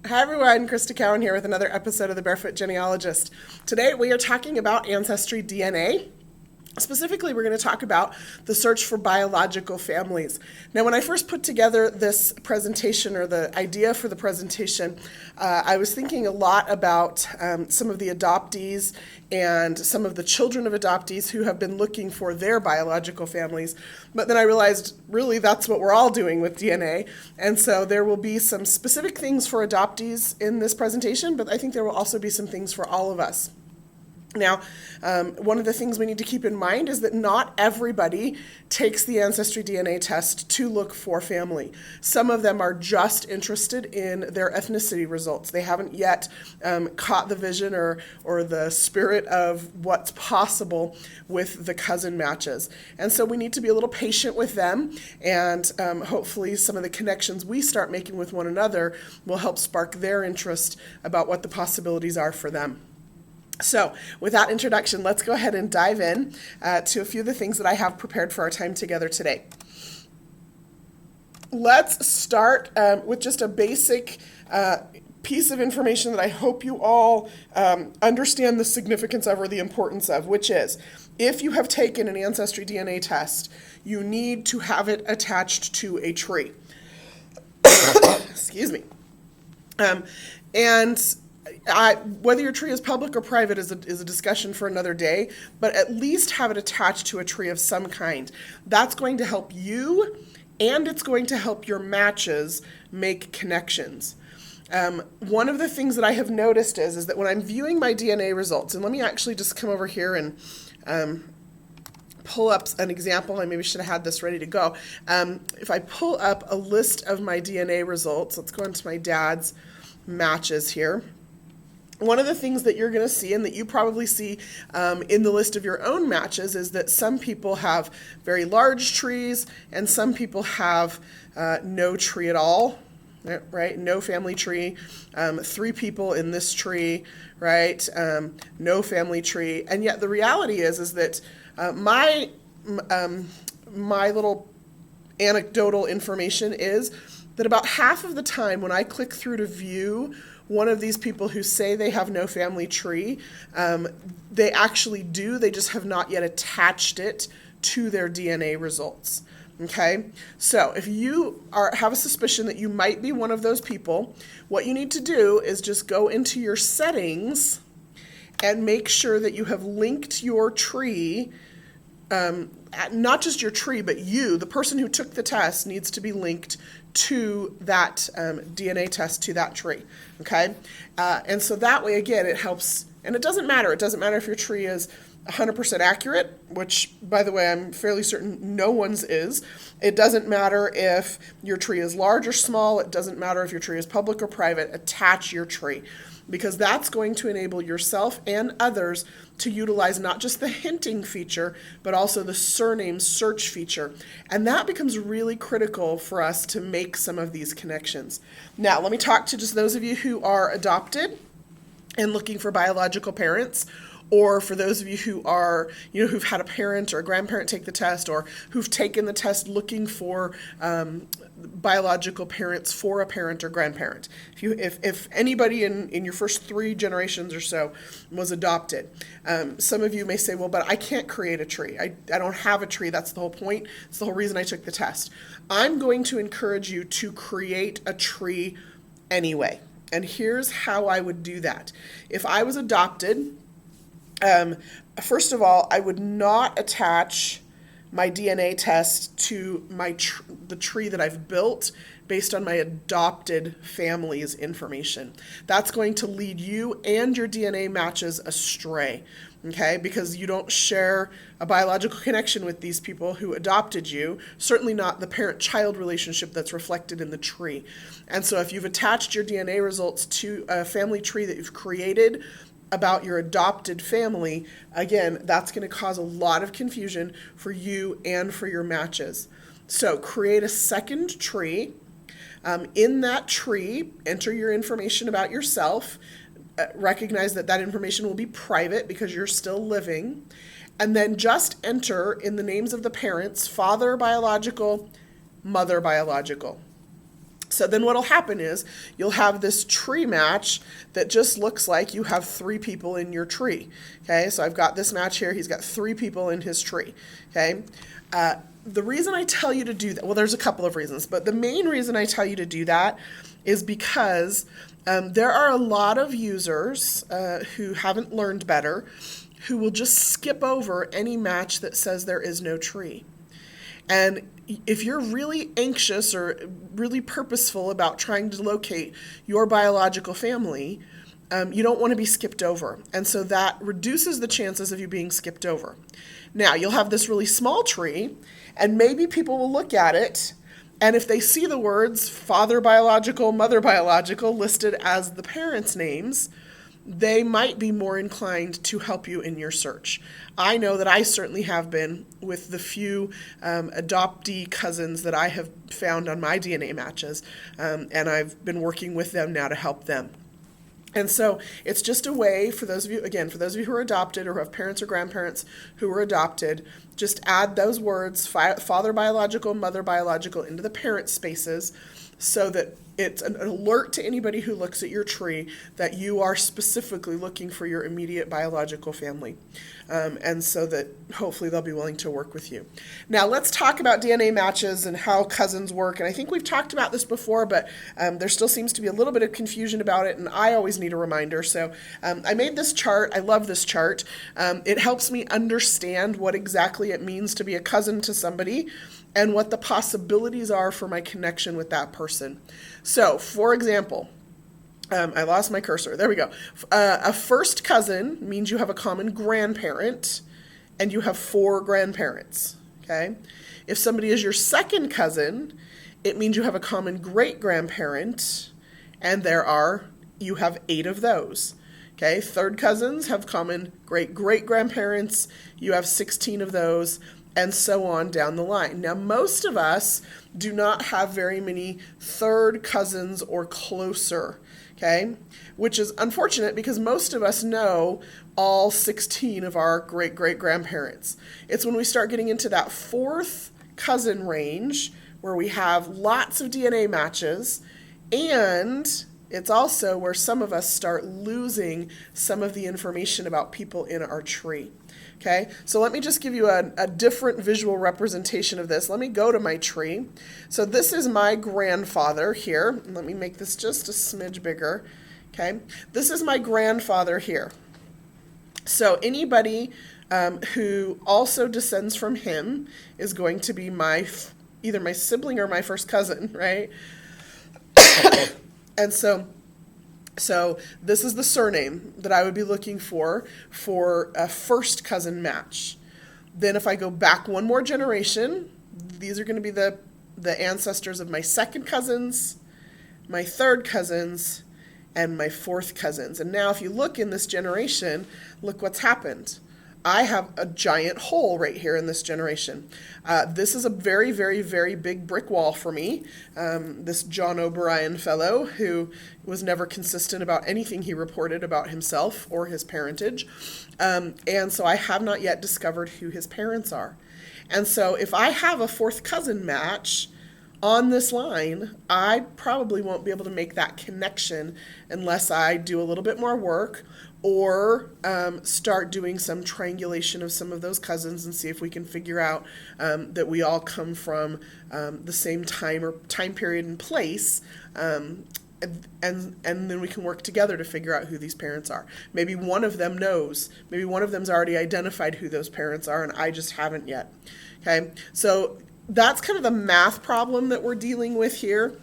Hi everyone, Crista Cowan here with another episode of The Barefoot Genealogist. Today we are talking about Ancestry DNA. Specifically, we're going to talk about the search for biological families. Now, when I first put together this presentation, or the idea for the presentation, I was thinking a lot about some of the adoptees and some of the children of adoptees who have been looking for their biological families. But then I realized, really, that's what we're all doing with DNA. And so there will be some specific things for adoptees in this presentation, but I think there will also be some things for all of us. Now, one of the things we need to keep in mind is that not everybody takes the AncestryDNA test to look for family. Some of them are just interested in their ethnicity results. They haven't yet caught the vision or the spirit of what's possible with the cousin matches. And so we need to be a little patient with them, and hopefully some of the connections we start making with one another will help spark their interest about what the possibilities are for them. So with that introduction, let's go ahead and dive in to a few of the things that I have prepared for our time together today. Let's start with just a basic piece of information that I hope you all understand the significance of or the importance of, which is if you have taken an AncestryDNA test, you need to have it attached to a tree. Excuse me. Whether your tree is public or private is a discussion for another day, but at least have it attached to a tree of some kind. That's going to help you, and it's going to help your matches make connections. One of the things that I have noticed is that when I'm viewing my DNA results, and let me actually just come over here and pull up an example. I maybe should have had this ready to go. If I pull up a list of my DNA results, let's go into my dad's matches here. One of the things that you're going to see, and that you probably see in the list of your own matches, is that some people have very large trees and some people have no tree at all, right? No family tree. 3 people in this tree, right? No family tree. And yet the reality is that my little anecdotal information is that about half of the time when I click through to view one of these people who say they have no family tree, they actually do, they just have not yet attached it to their DNA results. Okay, so if you have a suspicion that you might be one of those people, what you need to do is just go into your settings and make sure that you have linked your tree, not just your tree, but you, the person who took the test, needs to be linked to that DNA test, to that tree, okay? And so that way, again, it helps, and it doesn't matter. It doesn't matter if your tree is 100% accurate, which, by the way, I'm fairly certain no one's is. It doesn't matter if your tree is large or small. It doesn't matter if your tree is public or private. Attach your tree, because that's going to enable yourself and others to utilize not just the hinting feature, but also the surname search feature. And that becomes really critical for us to make some of these connections. Now, let me talk to just those of you who are adopted and looking for biological parents, or for those of you who are, who've had a parent or a grandparent take the test, or who've taken the test looking for biological parents for a parent or grandparent. If anybody in your first 3 generations or so was adopted, some of you may say, well, but I can't create a tree. I don't have a tree. That's the whole point. It's the whole reason I took the test. I'm going to encourage you to create a tree anyway. And here's how I would do that. If I was adopted, first of all, I would not attach my DNA test to the tree that I've built based on my adopted family's information. That's going to lead you and your DNA matches astray, okay? Because you don't share a biological connection with these people who adopted you, certainly not the parent-child relationship that's reflected in the tree. And so if you've attached your DNA results to a family tree that you've created about your adopted family, again, that's going to cause a lot of confusion for you and for your matches. So create a second tree. In that tree, enter your information about yourself. Recognize that information will be private because you're still living. And then just enter in the names of the parents, father biological, mother biological. So then what'll happen is you'll have this tree match that just looks like you have 3 people in your tree. Okay, so I've got this match here. He's got 3 people in his tree. Okay, the reason I tell you to do that, well, there's a couple of reasons, but the main reason I tell you to do that is because there are a lot of users who haven't learned better who will just skip over any match that says there is no tree. And if you're really anxious or really purposeful about trying to locate your biological family, you don't want to be skipped over. And so that reduces the chances of you being skipped over. Now, you'll have this really small tree, and maybe people will look at it, and if they see the words father biological, mother biological listed as the parents' names, they might be more inclined to help you in your search. I know that I certainly have been with the few adoptee cousins that I have found on my DNA matches, and I've been working with them now to help them. And so it's just a way for those of you, again, for those of you who are adopted or who have parents or grandparents who were adopted, just add those words, father biological, mother biological, into the parent spaces so that it's an alert to anybody who looks at your tree that you are specifically looking for your immediate biological family. And so that hopefully they'll be willing to work with you. Now let's talk about DNA matches and how cousins work. And I think we've talked about this before, but there still seems to be a little bit of confusion about it, and I always need a reminder. So I made this chart. I love this chart. It helps me understand what exactly it means to be a cousin to somebody and what the possibilities are for my connection with that person. So, for example, I lost my cursor. There we go. A first cousin means you have a common grandparent and you have 4 grandparents, okay? If somebody is your second cousin, it means you have a common great-grandparent and you have 8 of those, okay? Third cousins have common great-great-grandparents. You have 16 of those, and so on down the line. Now, most of us do not have very many third cousins or closer, okay? Which is unfortunate because most of us know all 16 of our great-great-grandparents. It's when we start getting into that 4th cousin range where we have lots of DNA matches, and it's also where some of us start losing some of the information about people in our tree. Okay, so let me just give you a different visual representation of this. Let me go to my tree. So this is my grandfather here. Let me make this just a smidge bigger. Okay, this is my grandfather here. So anybody who also descends from him is going to be either my sibling or my first cousin, right? And so this is the surname that I would be looking for a first cousin match. Then if I go back one more generation, these are going to be the ancestors of my second cousins, my third cousins, and my 4th cousins. And now if you look in this generation, look what's happened. I have a giant hole right here in this generation. This is a very, very, very big brick wall for me. This John O'Brien fellow who was never consistent about anything he reported about himself or his parentage. And so I have not yet discovered who his parents are. And so if I have a 4th cousin match on this line, I probably won't be able to make that connection unless I do a little bit more work or start doing some triangulation of some of those cousins and see if we can figure out that we all come from the same time or time period and place, and then we can work together to figure out who these parents are. Maybe one of them knows. Maybe one of them's already identified who those parents are, and I just haven't yet. Okay, so that's kind of the math problem that we're dealing with here,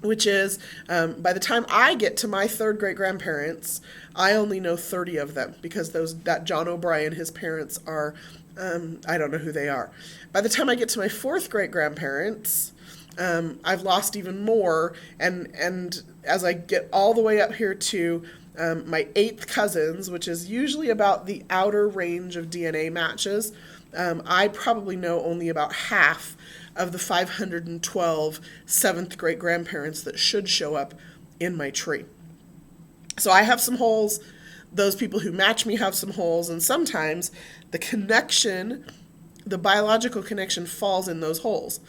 which is by the time I get to my 3rd great-grandparents, I only know 30 of them because that John O'Brien, his parents are, I don't know who they are. By the time I get to my 4th great-grandparents, I've lost even more, and as I get all the way up here to my 8th cousins, which is usually about the outer range of DNA matches, I probably know only about half of the 512 7th great-grandparents that should show up in my tree. So I have some holes. Those people who match me have some holes, and sometimes the connection the biological connection falls in those holes.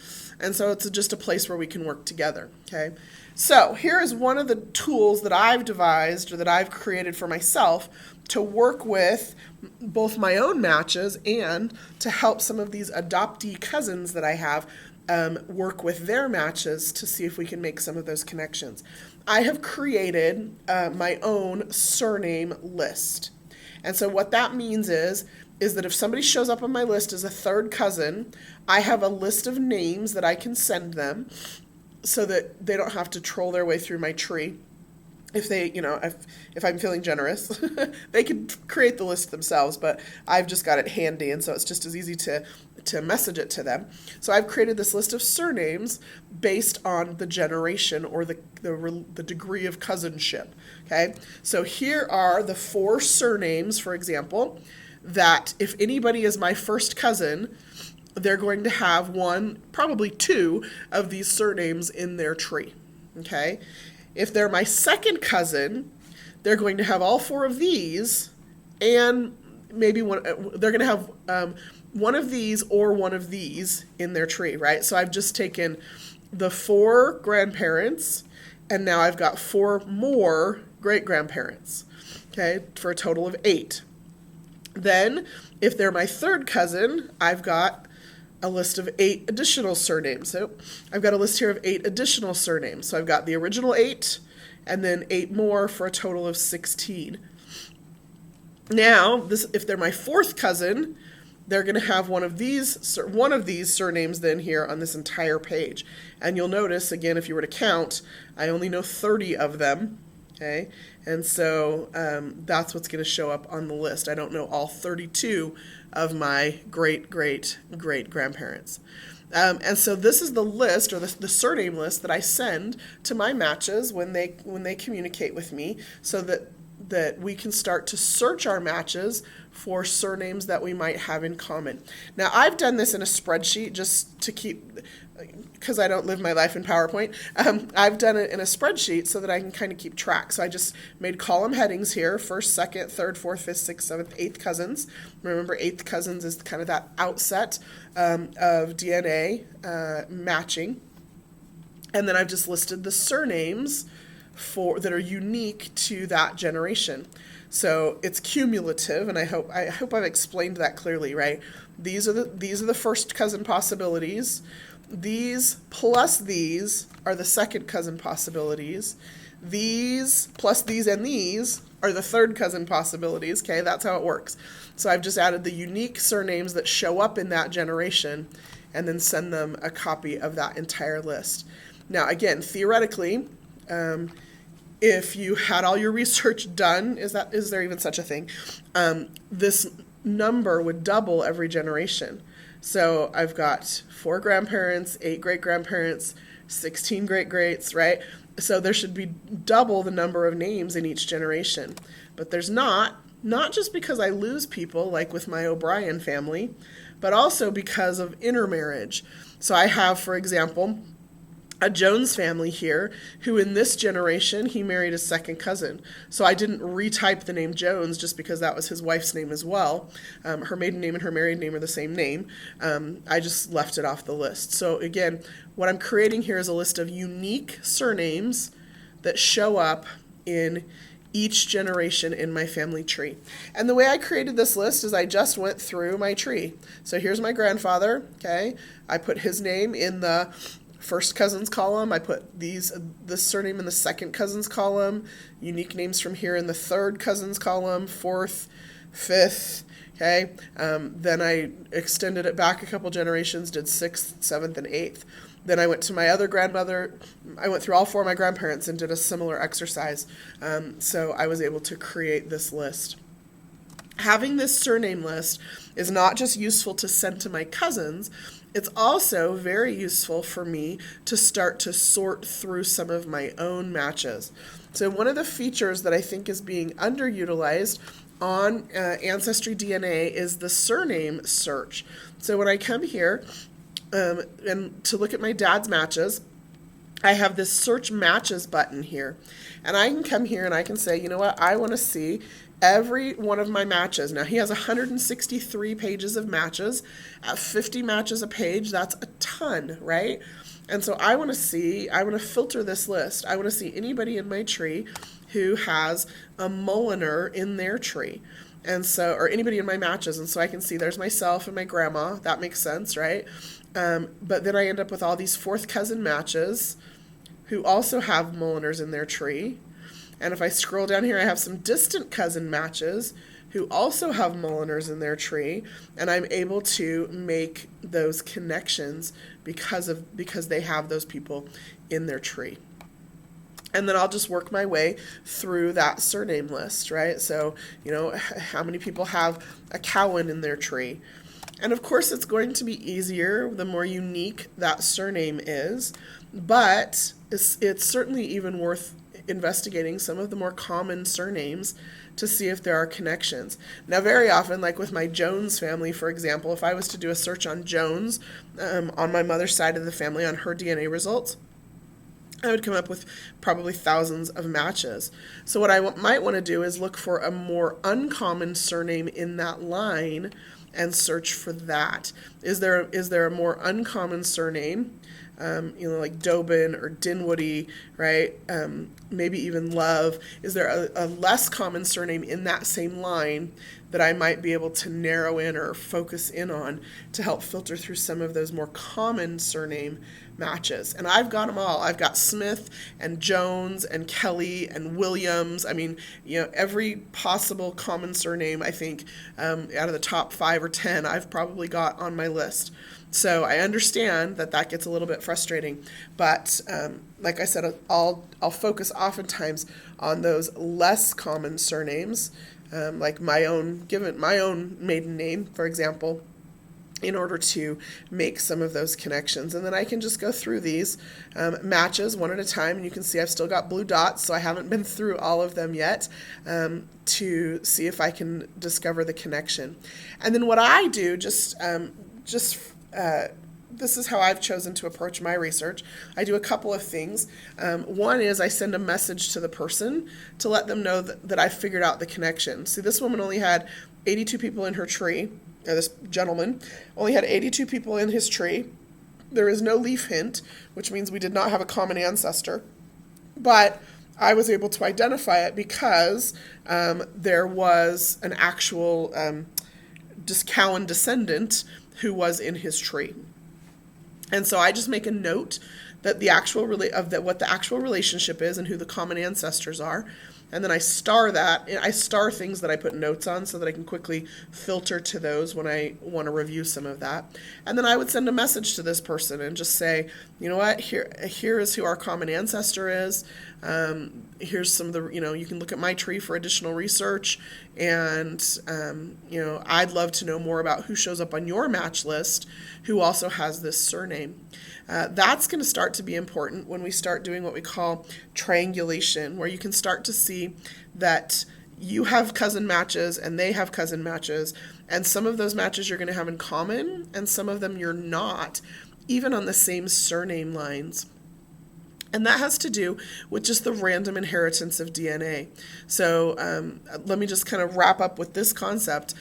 And so it's just a place where we can work together, okay? So here is one of the tools that I've devised or that I've created for myself to work with both my own matches and to help some of these adoptee cousins that I have work with their matches to see if we can make some of those connections. I have created my own surname list. And so what that means is that if somebody shows up on my list as a third cousin, I have a list of names that I can send them so that they don't have to troll their way through my tree. If they, if I'm feeling generous, they could create the list themselves, but I've just got it handy, and so it's just as easy to message it to them. So I've created this list of surnames based on the generation or the degree of cousinship, okay? So here are the 4 surnames, for example, that if anybody is my first cousin, they're going to have 1, probably 2 of these surnames in their tree, okay? If they're my second cousin, they're going to have all 4 of these, and maybe they're going to have one of these or one of these in their tree, right? So I've just taken the 4 grandparents, and now I've got 4 more great-grandparents, okay, for a total of 8. Then, if they're my third cousin, I've got a list of 8 additional surnames. So I've got a list here of 8 additional surnames. So I've got the original 8 and then 8 more for a total of 16. Now, if they're my fourth cousin, they're going to have one of these surnames then here on this entire page. And you'll notice, again, if you were to count, I only know 30 of them. Okay, and so that's what's going to show up on the list. I don't know all 32 of my great-great-great-grandparents. And so this is the list, or the surname list, that I send to my matches when they communicate with me, so that we can start to search our matches for surnames that we might have in common. Now, I've done this in a spreadsheet just to keep, because I don't live my life in PowerPoint. I've done it in a spreadsheet so that I can kind of keep track. So I just made column headings here: first, second, third, fourth, fifth, sixth, seventh, eighth cousins. Remember, eighth cousins is kind of that outset of DNA matching. And then I've just listed the surnames that are unique to that generation. So it's cumulative, and I hope I've explained that clearly, right? These are the first cousin possibilities. These plus these are the second cousin possibilities. These plus these and these are the third cousin possibilities. Okay, that's how it works. So I've just added the unique surnames that show up in that generation, and then send them a copy of that entire list. Now, again, theoretically, if you had all your research done, is there even such a thing? This number would double every generation. So I've got 4 grandparents, 8 great-grandparents, 16 great-greats, right? So there should be double the number of names in each generation. But there's not just because I lose people, like with my O'Brien family, but also because of intermarriage. So I have, for example, a Jones family here, who in this generation, he married a second cousin. So I didn't retype the name Jones just because that was his wife's name as well. Her maiden name and her married name are the same name. I just left it off the list. So again, what I'm creating here is a list of unique surnames that show up in each generation in my family tree. And the way I created this list is I just went through my tree. So here's my grandfather, okay? I put his name in the first cousins column. I put this surname in the second cousins column, unique names from here in the third cousins column, fourth, fifth, okay? Then I extended it back a couple generations, did sixth, seventh, and eighth. Then I went to my other grandmother. I went through all 4 of my grandparents and did a similar exercise. So I was able to create this list. Having this surname list is not just useful to send to my cousins, it's also very useful for me to start to sort through some of my own matches. So one of the features that I think is being underutilized on AncestryDNA is the surname search. So when I come here and to look at my dad's matches, I have this search matches button here. And I can come here and I can say, you know what, I want to see every one of my matches. Now he has 163 pages of matches. At 50 matches a page, that's a ton, right? And so I want to filter this list. I want to see anybody in my tree who has a Mulliner in their tree. And so, or anybody in my matches. And so I can see there's myself and my grandma. That makes sense, right? But then I end up with all these fourth cousin matches who also have Mulliners in their tree. And if I scroll down here, I have some distant cousin matches who also have Mulliners in their tree, and I'm able to make those connections because they have those people in their tree. And then I'll just work my way through that surname list, right? So, how many people have a Cowan in their tree? And of course, it's going to be easier the more unique that surname is, but it's certainly even worth investigating some of the more common surnames to see if there are connections. Now, very often, like with my Jones family, for example, if I was to do a search on Jones on my mother's side of the family, on her DNA results, I would come up with probably thousands of matches. So what I might want to do is look for a more uncommon surname in that line and search for that. Is there a more uncommon surname, like Dobin or Dinwoody, right? Maybe even Love. Is there a less common surname in that same line that I might be able to narrow in or focus in on to help filter through some of those more common surname matches? And I've got them all. I've got Smith and Jones and Kelly and Williams. I mean, every possible common surname, I think, out of the top 5 or 10, I've probably got on my list. So I understand that gets a little bit frustrating, but like I said, I'll focus oftentimes on those less common surnames, like my own maiden name, for example, in order to make some of those connections. And then I can just go through these matches one at a time, and you can see I've still got blue dots, so I haven't been through all of them yet, to see if I can discover the connection. And then what I do, this is how I've chosen to approach my research. I do a couple of things. One is I send a message to the person to let them know that I figured out the connection. See, this woman only had 82 people in her tree. This gentleman only had 82 people in his tree. There is no leaf hint, which means we did not have a common ancestor. But I was able to identify it because there was an actual Cowan descendant who was in his tree. And so I just make a note that what the actual relationship is and who the common ancestors are. And then I star that. I star things that I put notes on so that I can quickly filter to those when I want to review some of that. And then I would send a message to this person and just say, you know what, here is who our common ancestor is. Here's some of the, you can look at my tree for additional research. And, I'd love to know more about who shows up on your match list who also has this surname. That's going to start to be important when we start doing what we call triangulation, where you can start to see that you have cousin matches and they have cousin matches, and some of those matches you're going to have in common and some of them you're not, even on the same surname lines. And that has to do with just the random inheritance of DNA. So let me just kind of wrap up with this concept.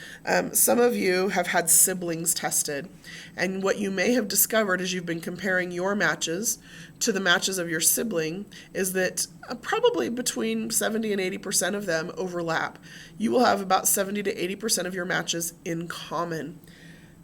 Some of you have had siblings tested. And what you may have discovered as you've been comparing your matches to the matches of your sibling is that probably between 70 and 80% of them overlap. You will have about 70 to 80% of your matches in common.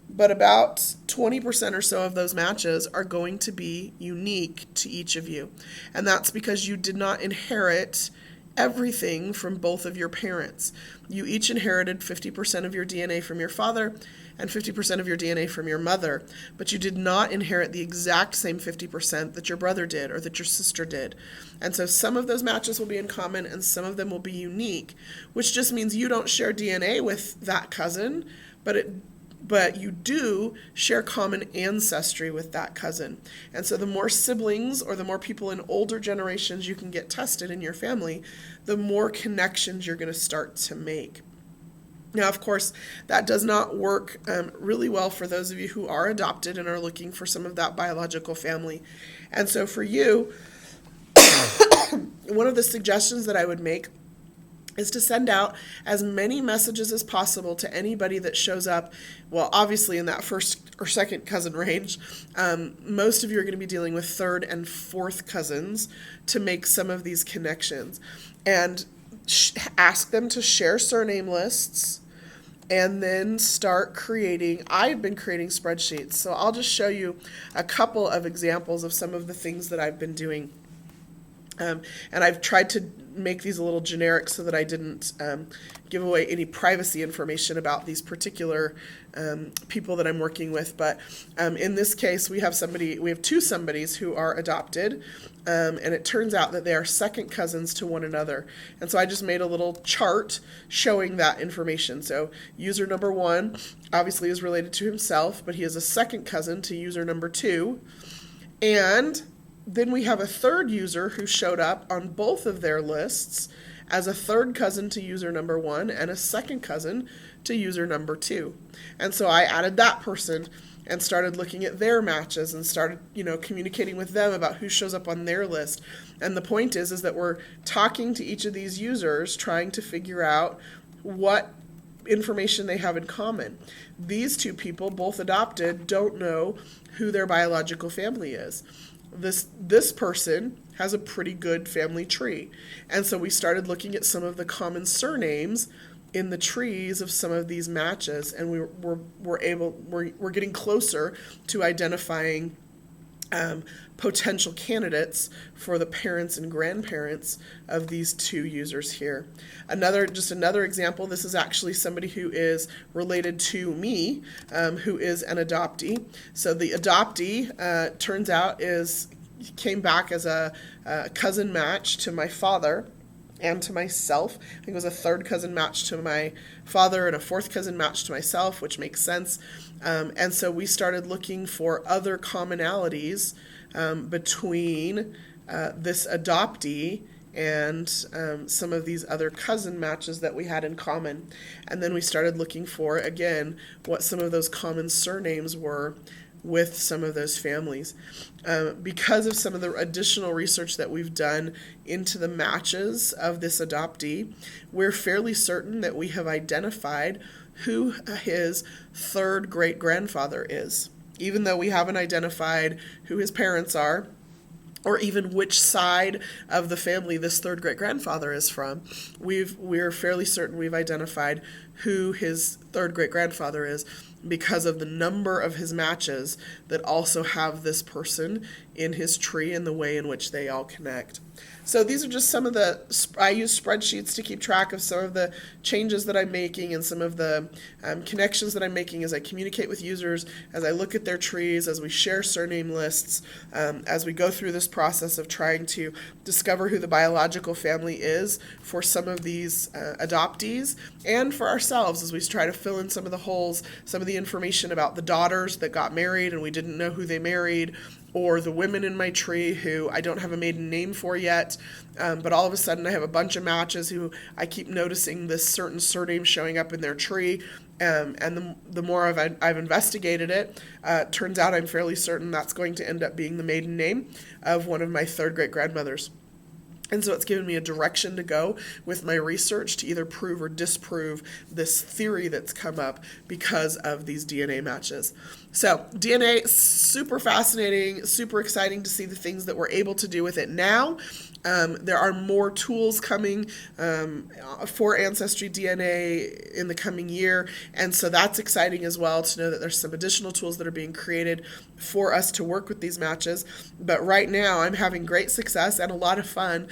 But about 20% or so of those matches are going to be unique to each of you. And that's because you did not inherit everything from both of your parents. You each inherited 50% of your DNA from your father and 50% of your DNA from your mother, but you did not inherit the exact same 50% that your brother did or that your sister did. And so some of those matches will be in common and some of them will be unique, which just means you don't share DNA with that cousin, but you do share common ancestry with that cousin. And so the more siblings or the more people in older generations you can get tested in your family, the more connections you're going to start to make. Now, of course, that does not work really well for those of you who are adopted and are looking for some of that biological family. And so for you, one of the suggestions that I would make is to send out as many messages as possible to anybody that shows up. Well, obviously in that first or second cousin range, most of you are going to be dealing with third and fourth cousins to make some of these connections. And ask them to share surname lists, and then start creating. I've been creating spreadsheets, so I'll just show you a couple of examples of some of the things that I've been doing. And I've tried to make these a little generic so that I didn't give away any privacy information about these particular people that I'm working with. But in this case, we have two somebodies who are adopted, and it turns out that they are second cousins to one another. And so I just made a little chart showing that information. So user number 1 obviously is related to himself, but he is a second cousin to user number 2. And then we have a third user who showed up on both of their lists as a third cousin to user number 1 and a second cousin to user number 2. And so I added that person and started looking at their matches and started, communicating with them about who shows up on their list. And the point is that we're talking to each of these users, trying to figure out what information they have in common. These two people, both adopted, don't know who their biological family is. This person has a pretty good family tree. And so we started looking at some of the common surnames in the trees of some of these matches, and we're getting closer to identifying potential candidates for the parents and grandparents of these two users here. Another example, this is actually somebody who is related to me, who is an adoptee. So the adoptee, turns out, came back as a cousin match to my father and to myself. I think it was a third cousin match to my father and a fourth cousin match to myself, which makes sense. And so we started looking for other commonalities between this adoptee and some of these other cousin matches that we had in common. And then we started looking for, again, what some of those common surnames were with some of those families. Because of some of the additional research that we've done into the matches of this adoptee, we're fairly certain that we have identified who his third great-grandfather is. Even though we haven't identified who his parents are, or even which side of the family this third great-grandfather is from, we're fairly certain we've identified who his third great-grandfather is because of the number of his matches that also have this person in his tree and the way in which they all connect. So these are just some of I use spreadsheets to keep track of some of the changes that I'm making and some of the connections that I'm making as I communicate with users, as I look at their trees, as we share surname lists, as we go through this process of trying to discover who the biological family is for some of these adoptees and for ourselves as we try to fill in some of the holes, some of the information about the daughters that got married and we didn't know who they married, or the women in my tree who I don't have a maiden name for yet, but all of a sudden I have a bunch of matches who I keep noticing this certain surname showing up in their tree, and the more I've investigated it, turns out I'm fairly certain that's going to end up being the maiden name of one of my third great-grandmothers. And so it's given me a direction to go with my research to either prove or disprove this theory that's come up because of these DNA matches. So DNA, super fascinating, super exciting to see the things that we're able to do with it now. There are more tools coming for AncestryDNA in the coming year, and so that's exciting as well to know that there's some additional tools that are being created for us to work with these matches. But right now I'm having great success and a lot of fun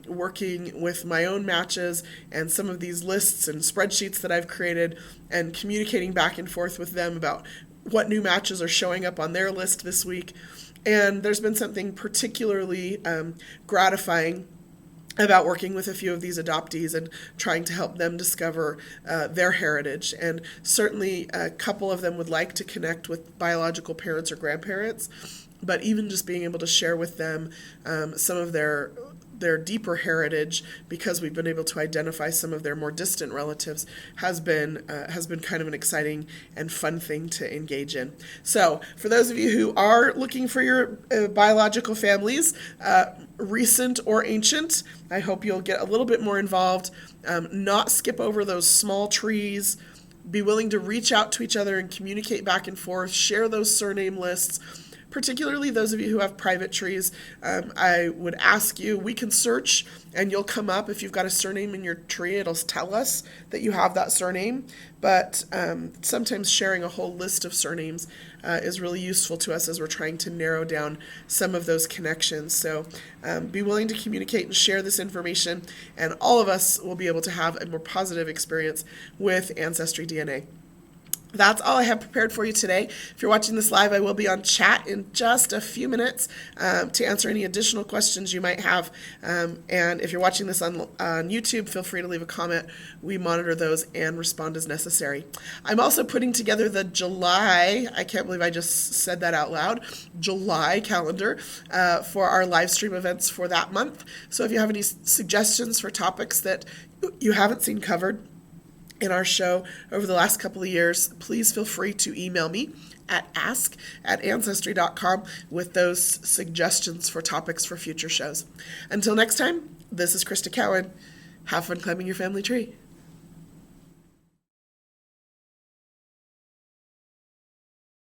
working with my own matches and some of these lists and spreadsheets that I've created and communicating back and forth with them about what new matches are showing up on their list this week. And there's been something particularly gratifying about working with a few of these adoptees and trying to help them discover their heritage. And certainly a couple of them would like to connect with biological parents or grandparents, but even just being able to share with them some of their their deeper heritage, because we've been able to identify some of their more distant relatives, has been kind of an exciting and fun thing to engage in. So for those of you who are looking for your biological families, recent or ancient, I hope you'll get a little bit more involved, not skip over those small trees, be willing to reach out to each other and communicate back and forth, share those surname lists. Particularly those of you who have private trees, I would ask you, we can search and you'll come up. If you've got a surname in your tree, it'll tell us that you have that surname. But sometimes sharing a whole list of surnames is really useful to us as we're trying to narrow down some of those connections. So be willing to communicate and share this information, and all of us will be able to have a more positive experience with AncestryDNA. That's all I have prepared for you today. If you're watching this live, I will be on chat in just a few minutes to answer any additional questions you might have. And if you're watching this on YouTube, feel free to leave a comment. We monitor those and respond as necessary. I'm also putting together the July, I can't believe I just said that out loud, July calendar for our live stream events for that month. So if you have any suggestions for topics that you haven't seen covered in our show over the last couple of years, please feel free to email me at ask@ancestry.com with those suggestions for topics for future shows. Until next time, this is Crista Cowan. Have fun climbing your family tree.